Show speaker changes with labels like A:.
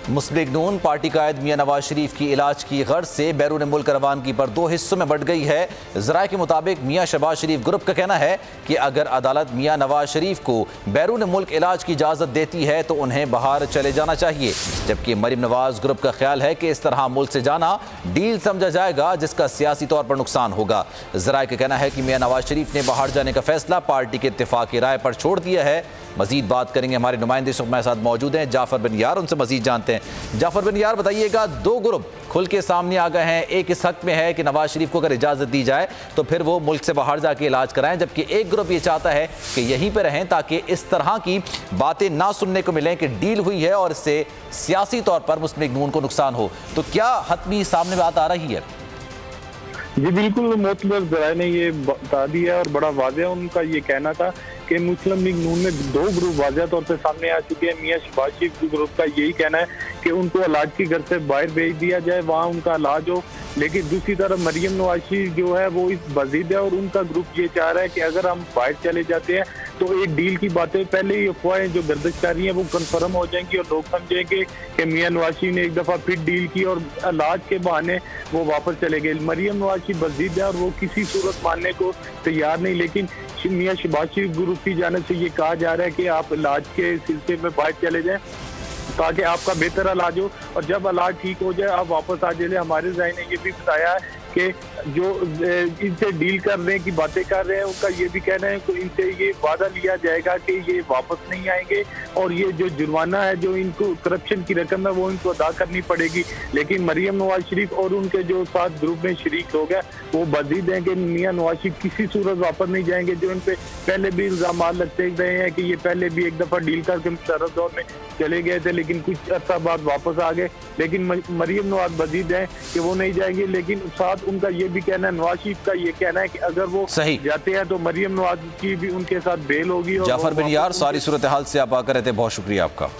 A: मुस्लिम league नून party कायद मियां नवाज शरीफ की इलाज की गर्ज से बैरून मुल्क रवानगी पर दो हिस्सों में बढ़ गई है। ज़राए के मुताबिक मियां शहबाज शरीफ ग्रुप का कहना है कि अगर अदालत मियां नवाज शरीफ को बैरून मुल्क इलाज की इजाज़त देती है तो उन्हें बाहर चले जाना चाहिए, जबकि मरीम नवाज ग्रुप का ख्याल है कि इस तरह मुल्क से जाना डील समझा जाएगा जिसका सियासी तौर पर नुकसान होगा। ज़राए का कहना है कि मियां नवाज शरीफ ने बाहर जाने का फैसला पार्टी के इत्तेफाक की राय पर छोड़ दिया है। मजीद बात करेंगे, हमारे नुमाइंदे हमारे साथ मौजूद हैं, जाफर बिन यार, उनसे मजीद जानते हैं। जाफर बिन यार, बताइएगा, दो ग्रुप खुल के सामने आ गए हैं। एक इस हक में है कि नवाज शरीफ को अगर इजाज़त दी जाए तो फिर वो मुल्क से बाहर जाके इलाज कराएं, जबकि एक ग्रुप ये चाहता है कि यहीं पर रहें ताकि इस तरह की बातें ना सुनने को मिलें कि डील हुई है और इससे सियासी तौर पर मुस्लिम लीग नून को नुकसान हो। तो क्या हतमी सामने बात आ रही है?
B: जी बिल्कुल, मोतबर ज़राए ने ये बता दिया और बड़ा वाज़ेह उनका ये कहना था कि मुस्लिम लीग नून में दो ग्रुप वाज़ेह तौर पे सामने आ चुके हैं। मियां शहबाज शरीफ ग्रुप का यही कहना है कि उनको इलाज की घर से बाहर भेज दिया जाए, वहाँ उनका इलाज हो, लेकिन दूसरी तरफ मरीम नवाज शरीफ जो है वो इस वजीद है और उनका ग्रुप ये चाह रहा है कि अगर हम बाहर चले जाते हैं तो एक डील की बातें पहले ही अफवाहें जो गर्दिश कर रही हैं वो कन्फर्म हो जाएंगी और लोग समझेंगे कि मियां नवाज शरीफ ने एक दफ़ा फिर डील की और इलाज के बहाने वो वापस चले गए। मरीम नवाज शरीफ वजीद है और वो किसी सूरत मानने को तैयार नहीं, लेकिन मियां शहबाज शरीफ ग्रुप की जानिब से ये कहा जा रहा है कि आप इलाज के सिलसिले में बाहर चले जाएं ताकि आपका बेहतर इलाज हो और जब इलाज ठीक हो जाए आप वापस आ जाए। हमारे ज़ाहिर ने ये भी बताया है कि जो इनसे डील करने की बातें कर रहे हैं उनका ये भी कहना है कि इनसे ये वादा लिया जाएगा कि ये वापस नहीं आएंगे और ये जो जुर्माना है जो इनको करप्शन की रकम है वो इनको अदा करनी पड़ेगी। लेकिन मरीम नवाज शरीफ और उनके जो साथ ग्रुप में शरीक लोग हैं वो वजीद हैं कि मियां नवाज शरीफ किसी सूरत वापस नहीं जाएंगे। जो इन पे पहले भी इल्जाम लगते रहे हैं कि ये पहले भी एक दफ़ा डील करके मुशर्रफ दौर में चले गए थे लेकिन कुछ अर्सा बाद वापस आ गए, लेकिन मरीम नवाज वजीद हैं कि वो नहीं जाएंगे। लेकिन साथ उनका ये भी कहना है, नवाज शरीफ का ये कहना है कि अगर वो जाते हैं तो मरीम नवाज की भी उनके साथ बेल होगी।
A: जाफर बिन यार, सारी सूरत हाल से आप आकर रहते, बहुत शुक्रिया आपका।